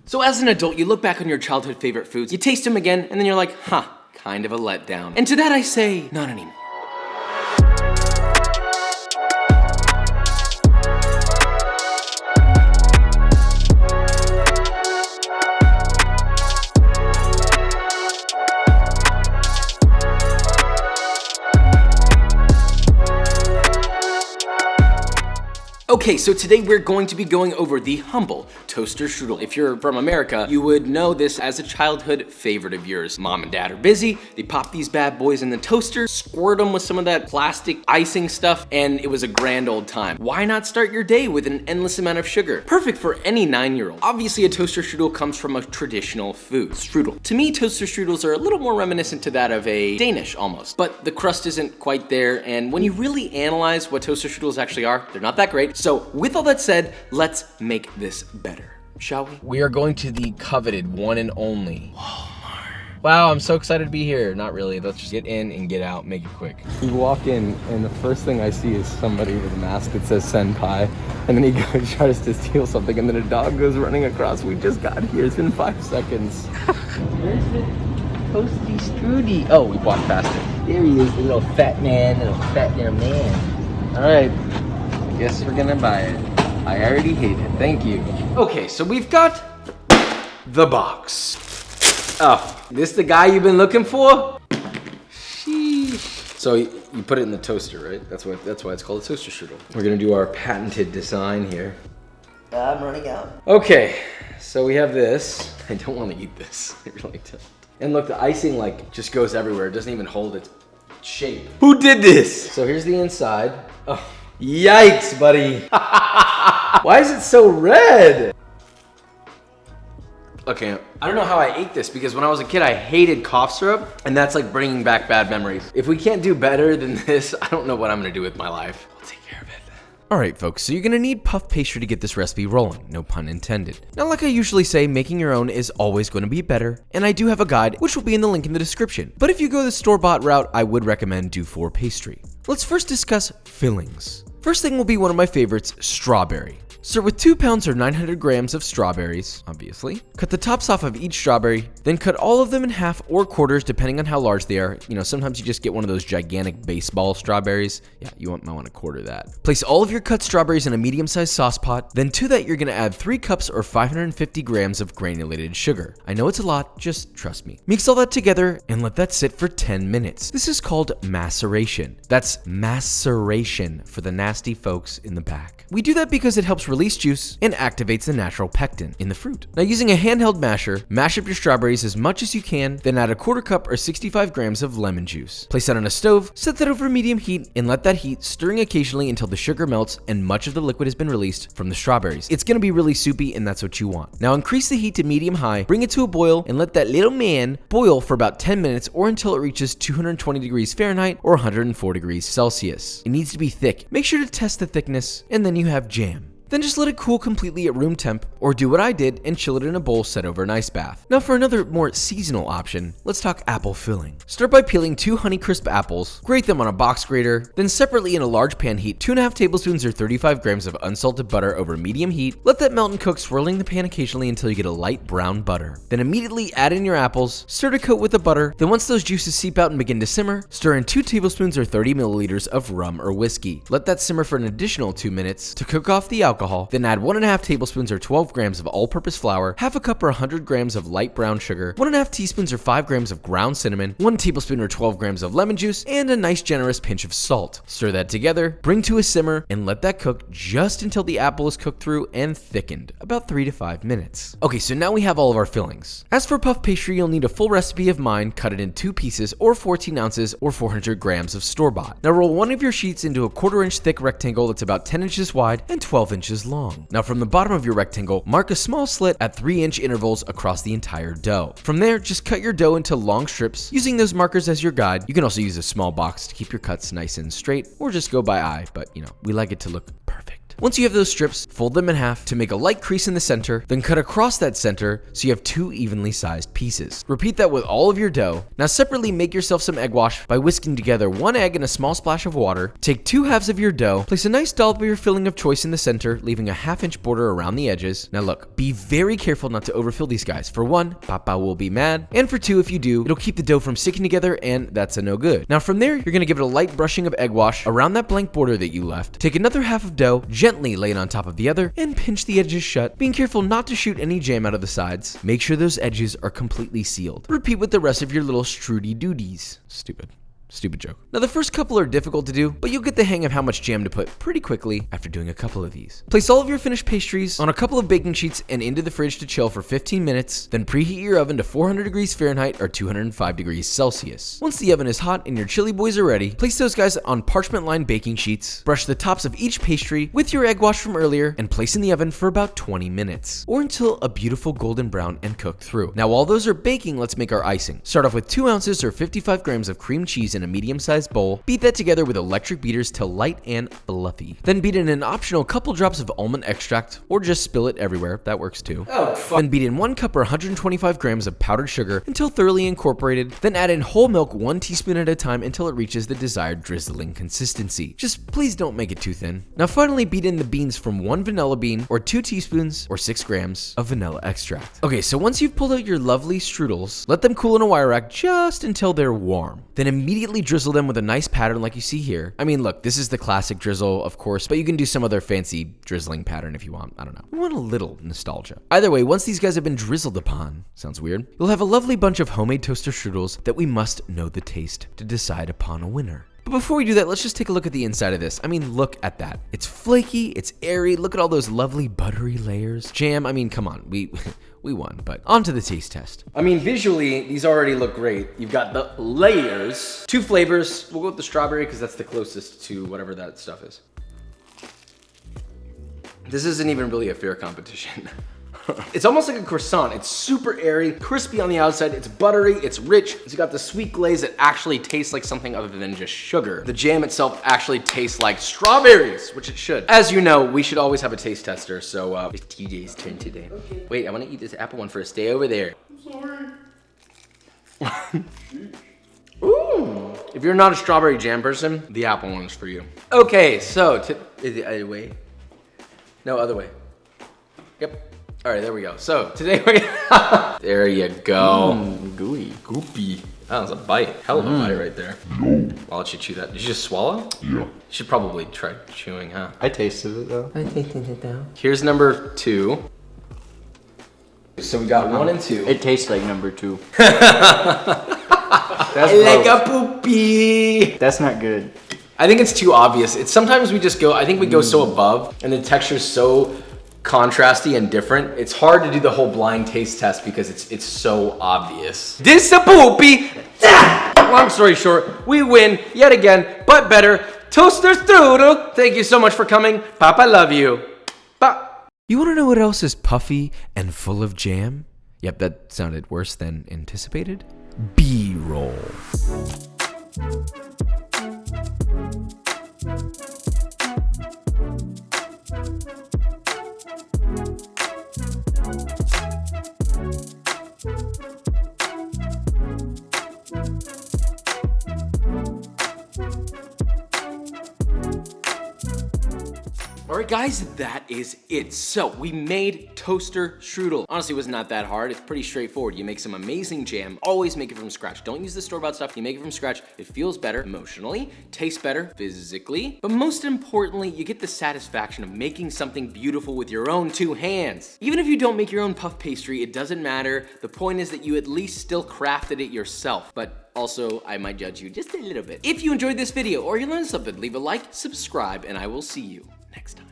So as an adult, you look back on your childhood favorite foods, you taste them again, and then you're like, huh, kind of a letdown. And to that I say, not anymore. Okay, so today we're going to be going over the humble toaster strudel. If you're from America, you would know this as a childhood favorite of yours. Mom and dad are busy, they pop these bad boys in the toaster, squirt them with some of that plastic icing stuff, and it was a grand old time. Why not start your day with an endless amount of sugar? Perfect for any 9-year-old. Obviously, a toaster strudel comes from a traditional food, strudel. To me, toaster strudels are a little more reminiscent to that of a Danish almost, but the crust isn't quite there, and when you really analyze what toaster strudels actually are, they're not that great. So with all that said, let's make this better, shall we? We are going to the coveted one and only Walmart. Wow, I'm so excited to be here. Not really, let's just get in and get out, make it quick. We walk in and the first thing I see is somebody with a mask that says senpai, and then he tries to steal something and then a dog goes running across. We just got here, it's been 5 seconds. Where's the toasty strudel? Oh, we walked past it. There he is, the little fat little man. All right. Guess we're gonna buy it. I already hate it, thank you. Okay, so we've got the box. Oh, this the guy you've been looking for? Sheesh. So you put it in the toaster, right? That's why it's called a toaster strudel. We're gonna do our patented design here. I'm running out. Okay, so we have this. I don't wanna eat this, I really don't. And look, the icing like just goes everywhere. It doesn't even hold its shape. Who did this? So here's the inside. Oh. Yikes, buddy. Why is it so red? Okay, I don't know how I ate this because when I was a kid, I hated cough syrup, and that's like bringing back bad memories. If we can't do better than this, I don't know what I'm gonna do with my life. I'll take care of it. Alright folks, so you're gonna need puff pastry to get this recipe rolling, no pun intended. Now like I usually say, making your own is always gonna be better, and I do have a guide, which will be in the link in the description. But if you go the store-bought route, I would recommend do 4 pastry. Let's first discuss fillings. First thing will be one of my favorites, strawberry. Start with 2 pounds or 900 grams of strawberries, obviously. Cut the tops off of each strawberry, then cut all of them in half or quarters depending on how large they are. You know, sometimes you just get one of those gigantic baseball strawberries. Yeah, you might want to quarter that. Place all of your cut strawberries in a medium-sized sauce pot. Then to that, you're gonna add 3 cups or 550 grams of granulated sugar. I know it's a lot, just trust me. Mix all that together and let that sit for 10 minutes. This is called maceration. That's maceration for the nasty folks in the back. We do that because it helps release juice and activates the natural pectin in the fruit. Now using a handheld masher, mash up your strawberries as much as you can, then add a 1/4 cup or 65 grams of lemon juice. Place that on a stove, set that over medium heat, and let that heat, stirring occasionally until the sugar melts and much of the liquid has been released from the strawberries. It's gonna be really soupy and that's what you want. Now increase the heat to medium high, bring it to a boil, and let that little man boil for about 10 minutes or until it reaches 220 degrees Fahrenheit or 104 degrees Celsius. It needs to be thick. Make sure to test the thickness, and then you have jam. Then just let it cool completely at room temp, or do what I did and chill it in a bowl set over an ice bath. Now for another more seasonal option, let's talk apple filling. Start by peeling 2 Honeycrisp apples, grate them on a box grater, then separately in a large pan heat 2.5 tablespoons or 35 grams of unsalted butter over medium heat. Let that melt and cook, swirling the pan occasionally until you get a light brown butter. Then immediately add in your apples, stir to coat with the butter, then once those juices seep out and begin to simmer, stir in 2 tablespoons or 30 milliliters of rum or whiskey. Let that simmer for an additional 2 minutes to cook off the alcohol. Then add 1.5 tablespoons or 12 grams of all-purpose flour, 1/2 cup or 100 grams of light brown sugar, 1.5 teaspoons or 5 grams of ground cinnamon, 1 tablespoon or 12 grams of lemon juice, and a nice generous pinch of salt. Stir that together, bring to a simmer, and let that cook just until the apple is cooked through and thickened, about 3 to 5 minutes. Okay, so now we have all of our fillings. As for puff pastry, you'll need a full recipe of mine, cut it in 2 pieces or 14 ounces or 400 grams of store-bought. Now roll one of your sheets into a 1/4 inch thick rectangle that's about 10 inches wide and 12 inches long. Now from the bottom of your rectangle, mark a small slit at 3-inch intervals across the entire dough. From there, just cut your dough into long strips using those markers as your guide. You can also use a small box to keep your cuts nice and straight, or just go by eye, but you know, we like it to look perfect. left. Once you have those strips, fold them in half to make a light crease in the center, then cut across that center so you have 2 evenly sized pieces. Repeat that with all of your dough. Now separately make yourself some egg wash by whisking together 1 egg and a small splash of water. Take 2 halves of your dough, place a nice dollop of your filling of choice in the center, leaving a 1/2 inch border around the edges. Now look, be very careful not to overfill these guys. For 1, Papa will be mad, and for 2, if you do, it'll keep the dough from sticking together, and that's a no good. Now from there, you're gonna give it a light brushing of egg wash around that blank border that you left. Take another half of dough, gently lay it on top of the other, and pinch the edges shut, being careful not to shoot any jam out of the sides. Make sure those edges are completely sealed. Repeat with the rest of your little Strudy doodies. Stupid joke. Now the first couple are difficult to do, but you'll get the hang of how much jam to put pretty quickly after doing a couple of these. Place all of your finished pastries on a couple of baking sheets and into the fridge to chill for 15 minutes, then preheat your oven to 400 degrees Fahrenheit or 205 degrees Celsius. Once the oven is hot and your chili boys are ready, place those guys on parchment-lined baking sheets, brush the tops of each pastry with your egg wash from earlier, and place in the oven for about 20 minutes, or until a beautiful golden brown and cooked through. Now while those are baking, let's make our icing. Start off with 2 ounces or 55 grams of cream cheese in a medium-sized bowl. Beat that together with electric beaters till light and fluffy. Then beat in an optional couple drops of almond extract, or just spill it everywhere, that works too. Oh, fuck. Then beat in 1 cup or 125 grams of powdered sugar until thoroughly incorporated. Then add in whole milk 1 teaspoon at a time until it reaches the desired drizzling consistency. Just please don't make it too thin. Now finally beat in the beans from 1 vanilla bean or 2 teaspoons or 6 grams of vanilla extract. Okay, so once you've pulled out your lovely strudels, let them cool in a wire rack just until they're warm. Then immediately drizzle them with a nice pattern like you see here. I mean, look, this is the classic drizzle, of course, but you can do some other fancy drizzling pattern if you want. I don't know. You want a little nostalgia. Either way, once these guys have been drizzled upon, sounds weird, you'll have a lovely bunch of homemade toaster strudels that we must know the taste to decide upon a winner. But before we do that, let's just take a look at the inside of this. I mean, look at that. It's flaky, it's airy, look at all those lovely buttery layers. Jam, I mean, come on, we won, but on to the taste test. I mean, visually, these already look great. You've got the layers. 2 flavors. We'll go with the strawberry because that's the closest to whatever that stuff is. This isn't even really a fair competition. It's almost like a croissant. It's super airy, crispy on the outside. It's buttery, it's rich. It's got the sweet glaze that actually tastes like something other than just sugar. The jam itself actually tastes like strawberries, which it should. As you know, we should always have a taste tester, so it's TJ's turn today. Okay. Wait, I wanna eat this apple one first. Stay over there. I'm sorry. Ooh. If you're not a strawberry jam person, the apple one is for you. Okay, so, is it other way? No, other way. Yep. All right, there we go. So today we're gonna there you go. Gooey. Goopy. That was a bite. Hell of a bite right there. I'll let you chew that. Did you just swallow? Yeah. You should probably try chewing, huh? I tasted it though. Here's number 2. So we got 1 and 2. It tastes like number 2. That's like a poopy. That's not good. I think it's too obvious. It's sometimes we just go, I think we go so above and the texture's so contrasty and different. It's hard to do the whole blind taste test because it's so obvious. This a poopy. Long story short, we win yet again, but better. Toaster strudel. Thank you so much for coming. Papa, love you. Bye. You wanna know what else is puffy and full of jam? Yep, that sounded worse than anticipated. B-roll. All right, guys, that is it. So we made toaster strudel. Honestly, it was not that hard. It's pretty straightforward. You make some amazing jam. Always make it from scratch. Don't use the store-bought stuff. You make it from scratch. It feels better emotionally, tastes better physically, but most importantly, you get the satisfaction of making something beautiful with your own 2 hands. Even if you don't make your own puff pastry, it doesn't matter. The point is that you at least still crafted it yourself, but also, I might judge you just a little bit. If you enjoyed this video or you learned something, leave a like, subscribe, and I will see you next time.